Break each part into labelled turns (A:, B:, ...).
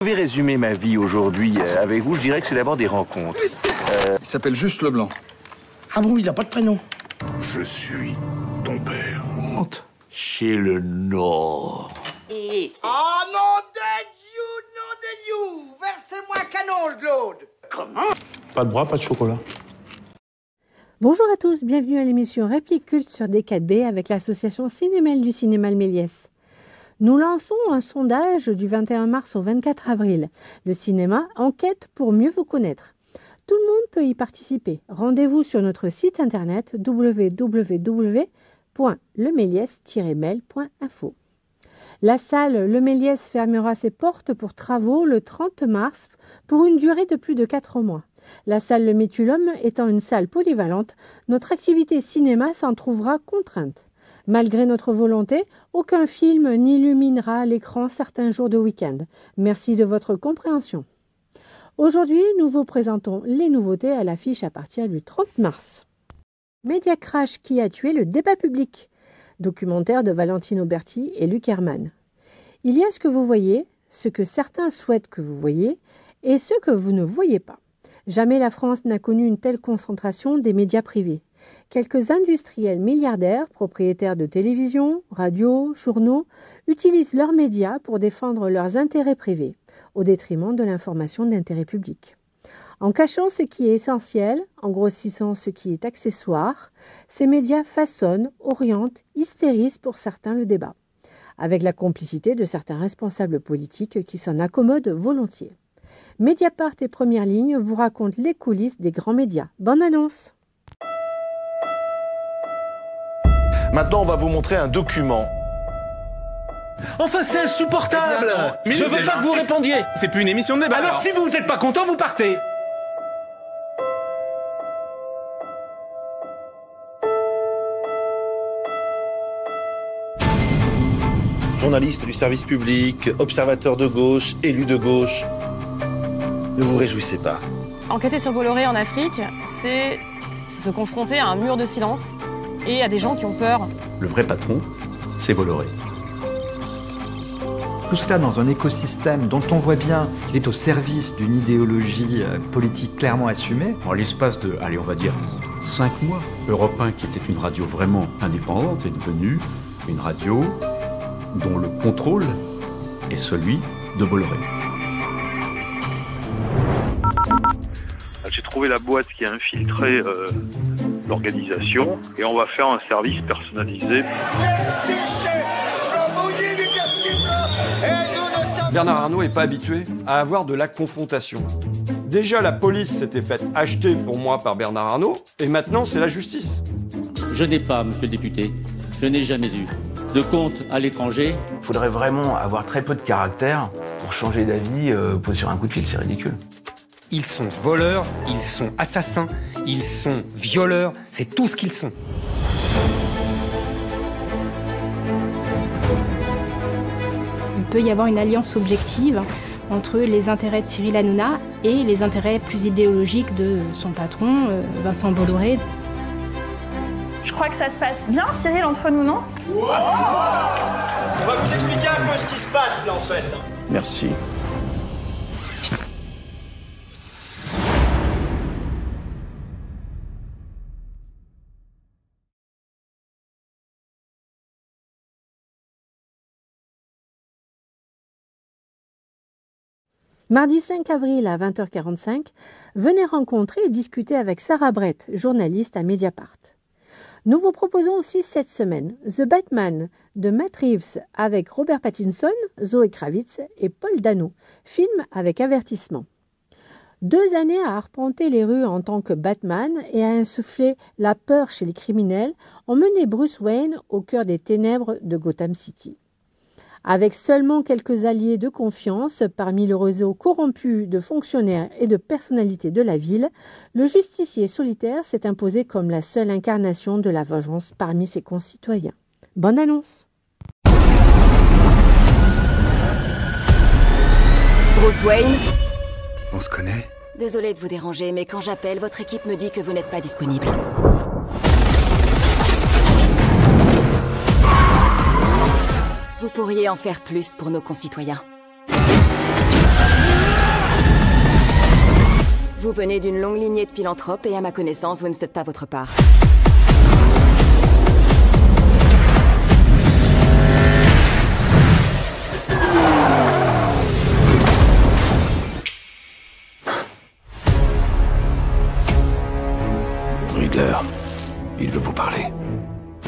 A: Je vais résumer ma vie aujourd'hui avec vous. Je dirais que c'est d'abord des rencontres.
B: Il s'appelle Juste Leblanc.
C: Ah bon, il n'a pas de prénom?
A: Je suis ton père.
B: Honte.
A: Chez le Nord.
C: Ah non de Dieu, versez-moi un canon, le Claude. Comment?
D: Pas de bras, pas de chocolat.
E: Bonjour à tous, bienvenue à l'émission Réplique Culte sur D4B avec l'association Cinémel du Cinéma Le Méliès. Nous lançons un sondage du 21 mars au 24 avril. Le cinéma enquête pour mieux vous connaître. Tout le monde peut y participer. Rendez-vous sur notre site internet www.lemeliès-mail.info. La salle Le Méliès fermera ses portes pour travaux le 30 mars pour une durée de plus de 4 mois. La salle Le Métulum étant une salle polyvalente, notre activité cinéma s'en trouvera contrainte. Malgré notre volonté, aucun film n'illuminera l'écran certains jours de week-end. Merci de votre compréhension. Aujourd'hui, nous vous présentons les nouveautés à l'affiche à partir du 30 mars. Média Crash qui a tué le débat public. Documentaire de Valentine Auberti et Luc Hermann. Il y a ce que vous voyez, ce que certains souhaitent que vous voyez et ce que vous ne voyez pas. Jamais la France n'a connu une telle concentration des médias privés. Quelques industriels milliardaires, propriétaires de télévision, radio, journaux, utilisent leurs médias pour défendre leurs intérêts privés, au détriment de l'information d'intérêt public. En cachant ce qui est essentiel, en grossissant ce qui est accessoire, ces médias façonnent, orientent, hystérisent pour certains le débat, avec la complicité de certains responsables politiques qui s'en accommodent volontiers. Mediapart et Première Ligne vous racontent les coulisses des grands médias. Bonne annonce!
F: Maintenant, on va vous montrer un document.
G: Enfin, c'est insupportable! Je veux pas que vous répondiez!
D: C'est plus une émission de débat.
G: Alors, si vous n'êtes pas content, vous partez!
F: Journaliste du service public, observateur de gauche, élu de gauche. Ne vous réjouissez pas.
H: Enquêter sur Bolloré en Afrique, c'est se confronter à un mur de silence et à des gens qui ont peur.
I: Le vrai patron, c'est Bolloré.
J: Tout cela dans un écosystème dont on voit bien qu'il est au service d'une idéologie politique clairement assumée.
I: En l'espace de, allez, on va dire, 5 mois, Europe 1, qui était une radio vraiment indépendante, est devenue une radio dont le contrôle est celui de Bolloré.
K: J'ai trouvé la boîte qui a infiltré l'organisation et on va faire un service personnalisé.
L: Bernard Arnault n'est pas habitué à avoir de la confrontation. Déjà, la police s'était faite acheter pour moi par Bernard Arnault, et maintenant, c'est la justice.
M: Je n'ai pas, monsieur le député, je n'ai jamais eu de compte à l'étranger.
N: Il faudrait vraiment avoir très peu de caractère pour changer d'avis sur un coup de fil, c'est ridicule.
O: Ils sont voleurs, ils sont assassins, ils sont violeurs, c'est tout ce qu'ils sont.
P: Il peut y avoir une alliance objective entre les intérêts de Cyril Hanouna et les intérêts plus idéologiques de son patron, Vincent Bolloré.
Q: Je crois que ça se passe bien, Cyril, entre nous, non?
G: On va vous expliquer un peu ce qui se passe, là, en fait.
F: Merci.
E: Mardi 5 avril à 20h45, venez rencontrer et discuter avec Sarah Brett, journaliste à Mediapart. Nous vous proposons aussi cette semaine The Batman de Matt Reeves avec Robert Pattinson, Zoé Kravitz et Paul Dano, film avec avertissement. 2 années à arpenter les rues en tant que Batman et à insuffler la peur chez les criminels ont mené Bruce Wayne au cœur des ténèbres de Gotham City. Avec seulement quelques alliés de confiance parmi le réseau corrompu de fonctionnaires et de personnalités de la ville, le justicier solitaire s'est imposé comme la seule incarnation de la vengeance parmi ses concitoyens. Bonne annonce!
R: Bruce Wayne.
B: On se connaît?
R: Désolée de vous déranger, mais quand j'appelle, votre équipe me dit que vous n'êtes pas disponible. Vous pourriez en faire plus pour nos concitoyens. venez d'une longue lignée de philanthropes et à ma connaissance, vous ne faites pas votre part.
A: Riddler, il veut vous parler.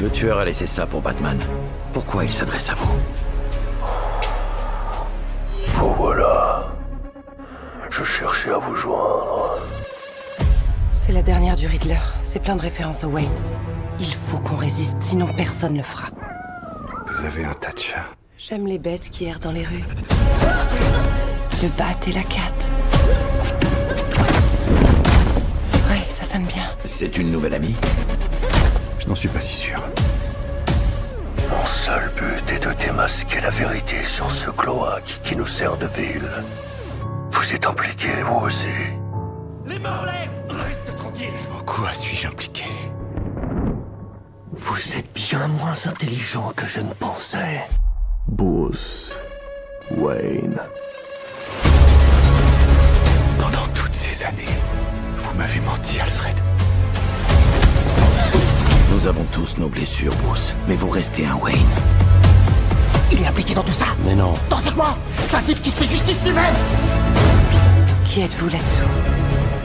A: Le tueur a laissé ça pour Batman. Pourquoi il s'adresse à vous?
S: Oh voilà. Je cherchais à vous joindre.
T: C'est la dernière du Riddler. C'est plein de références au Wayne. Il faut qu'on résiste, sinon personne ne le fera.
B: Vous avez un tas de chats.
T: J'aime les bêtes qui errent dans les rues. Le bat et la cat. Ouais, ça sonne bien.
A: C'est une nouvelle amie?
B: Je n'en suis pas si sûr.
S: Mon seul but est de démasquer la vérité sur ce cloaque qui nous sert de ville. Vous êtes impliqué, vous aussi.
G: Les mains en l'air! Reste tranquille!
S: En quoi suis-je impliqué? Vous êtes bien moins intelligent que je ne pensais. Bruce Wayne.
B: Pendant toutes ces années, vous m'avez menti, Alfred.
A: Nous avons tous nos blessures, Bruce, mais vous restez un Wayne.
C: Il est impliqué dans tout ça.
A: Mais non.
C: Dans c'est quoi? C'est un type qui se fait justice lui-même.
T: Qui êtes-vous là-dessous?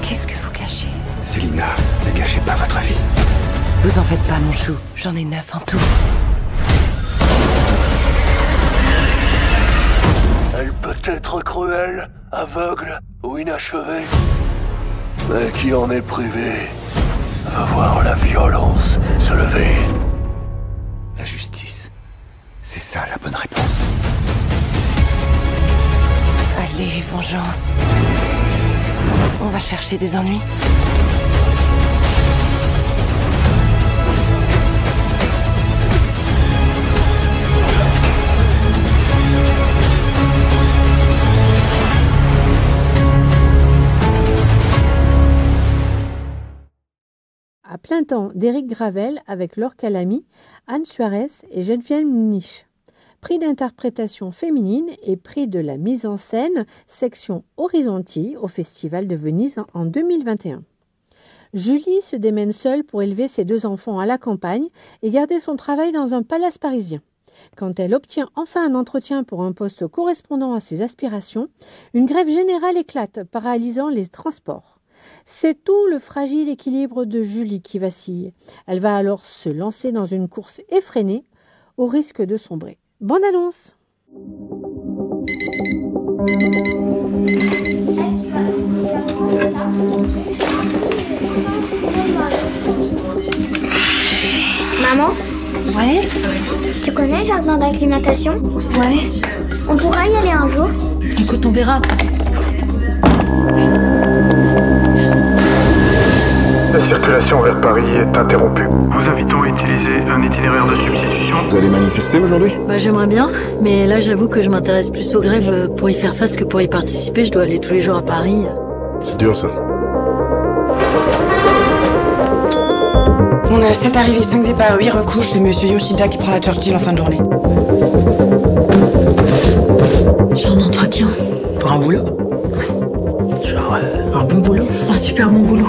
T: Qu'est-ce que vous cachez?
B: Célina, ne gâchez pas votre vie.
T: Vous en faites pas, mon chou. J'en ai 9 en tout.
S: Elle peut être cruelle, aveugle ou inachevée. Mais qui en est privé va voir la violence se lever.
B: La justice, c'est ça la bonne réponse.
T: Allez, vengeance. On va chercher des ennuis.
E: À plein temps d'Éric Gravel avec Laure Calamy, Anne Suarez et Geneviève Niche. Prix d'interprétation féminine et prix de la mise en scène section Horizonti au Festival de Venise en 2021. Julie se démène seule pour élever ses 2 enfants à la campagne et garder son travail dans un palace parisien. Quand elle obtient enfin un entretien pour un poste correspondant à ses aspirations, une grève générale éclate, paralysant les transports. C'est tout le fragile équilibre de Julie qui vacille. Elle va alors se lancer dans une course effrénée au risque de sombrer. Bonne annonce!
U: Maman?
V: Ouais?
U: Tu connais le jardin d'acclimatation?
V: Ouais.
U: On pourra y aller un jour?
V: Écoute, on verra.
W: La circulation vers Paris est interrompue. Nous invitons à utiliser un itinéraire de substitution.
B: Vous allez manifester aujourd'hui?
V: Bah j'aimerais bien, mais là j'avoue que je m'intéresse plus aux grèves pour y faire face que pour y participer. Je dois aller tous les jours à Paris.
B: C'est dur ça.
T: On a 7 arrivées, 5 départs, 8 recouches. C'est monsieur Yoshida qui prend la Churchill en fin de journée.
V: J'ai un entretien.
T: Pour un boulot? Genre un bon boulot?
V: Un super bon boulot.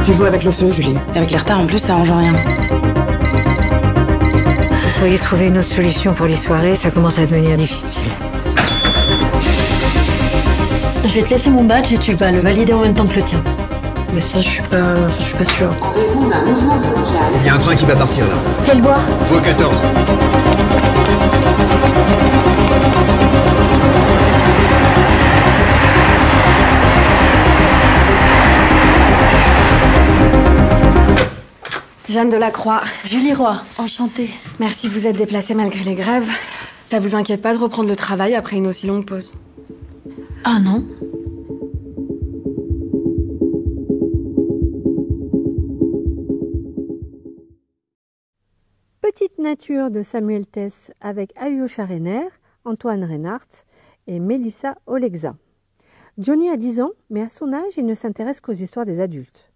T: Tu joues avec le feu, Julie. Avec les retards en plus, ça arrange rien.
V: Vous pourriez trouver une autre solution pour les soirées, ça commence à devenir difficile. Je vais te laisser mon badge et tu vas le valider en même temps que le tien. Mais ça, je suis pas sûre.
X: En raison d'un mouvement social.
B: Il y a un train qui va partir là.
V: Quelle voie?
B: Voie 14.
V: Jeanne Delacroix. Julie Roy, enchantée. Merci de vous être déplacée malgré les grèves. Ça vous inquiète pas de reprendre le travail après une aussi longue pause? Ah non.
E: Petite nature de Samuel Tess avec Alyosha Renner, Antoine Reinhardt et Mélissa Olexa. Johnny a 10 ans, mais à son âge, il ne s'intéresse qu'aux histoires des adultes.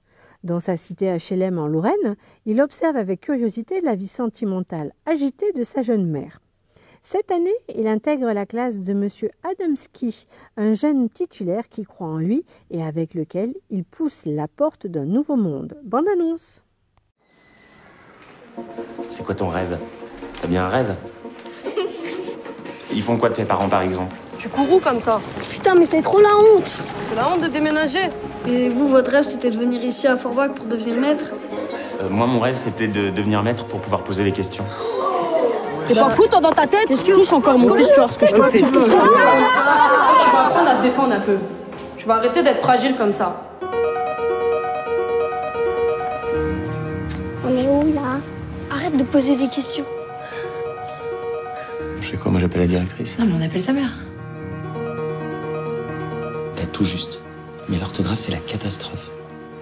E: Dans sa cité HLM en Lorraine, il observe avec curiosité la vie sentimentale agitée de sa jeune mère. Cette année, il intègre la classe de M. Adamski, un jeune titulaire qui croit en lui et avec lequel il pousse la porte d'un nouveau monde. Bande annonce.
D: C'est quoi ton rêve? T'as bien un rêve? Ils font quoi tes parents par exemple?
H: Tu cours où comme ça?
U: Putain, mais c'est trop la honte.
H: C'est la honte de déménager.
U: Et vous, votre rêve, c'était de venir ici à Forbach pour devenir maître?
D: Moi, mon rêve, c'était de devenir maître pour pouvoir poser les questions.
H: T'es pas fou, toi, dans ta tête? Qu'est-ce que touche encore mon fils, tu vois ce que je te fais? Tu vas apprendre à te défendre un peu. Tu vas arrêter d'être fragile comme ça.
U: On est où, là? Arrête de poser des questions.
D: Je fais quoi? Moi, j'appelle la directrice.
V: Non, mais on appelle sa mère.
D: T'as tout juste. Mais l'orthographe, c'est la catastrophe.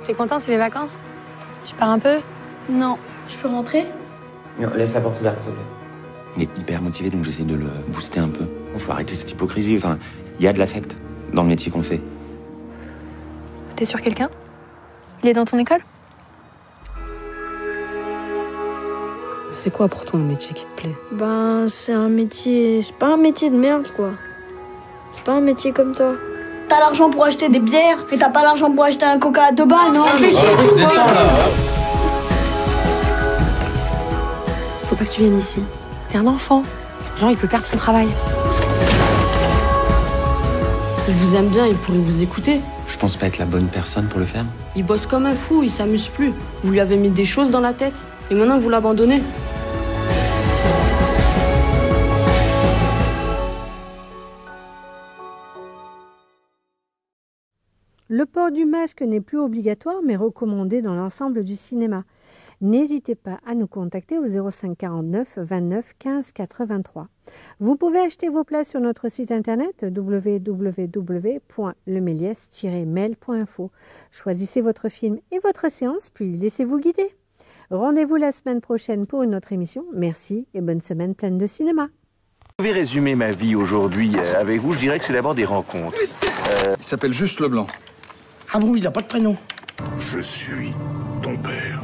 V: T'es content, c'est les vacances? Tu pars un peu?
U: Non. Je peux rentrer?
D: Non, laisse la porte ouverte, s'il te plaît. Il est hyper motivé, donc j'essaie de le booster un peu. Il faut arrêter cette hypocrisie. Enfin, il y a de l'affect dans le métier qu'on fait.
V: T'es sur quelqu'un? Il est dans ton école?
H: C'est quoi pour toi un métier qui te plaît?
U: Ben, c'est un métier... C'est pas un métier de merde, quoi. C'est pas un métier comme toi. T'as l'argent pour acheter des bières, mais t'as pas l'argent pour acheter un coca à 2 balles, non? Fais chier.
V: Faut pas que tu viennes ici. T'es un enfant. Genre, il peut perdre son travail.
H: Il vous aime bien, il pourrait vous écouter.
D: Je pense pas être la bonne personne pour le faire.
H: Il bosse comme un fou, il s'amuse plus. Vous lui avez mis des choses dans la tête, et maintenant vous l'abandonnez.
E: Le port du masque n'est plus obligatoire mais recommandé dans l'ensemble du cinéma. N'hésitez pas à nous contacter au 05 49 29 15 83. Vous pouvez acheter vos places sur notre site internet www.lemelies-mail.info. Choisissez votre film et votre séance, puis laissez-vous guider. Rendez-vous la semaine prochaine pour une autre émission. Merci et bonne semaine pleine de cinéma.
B: Je vais résumer ma vie aujourd'hui avec vous. Je dirais que c'est d'abord des rencontres.
I: Il s'appelle Juste Leblanc.
C: Ah bon, il n'a pas de prénom?
S: Je suis ton père.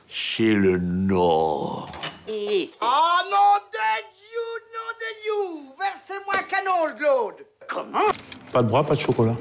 S: Chez le Nord.
C: Ah non de Dieu, non de Dieu. Versez-moi un canon, Claude. Comment?
G: Pas de bras, pas de chocolat.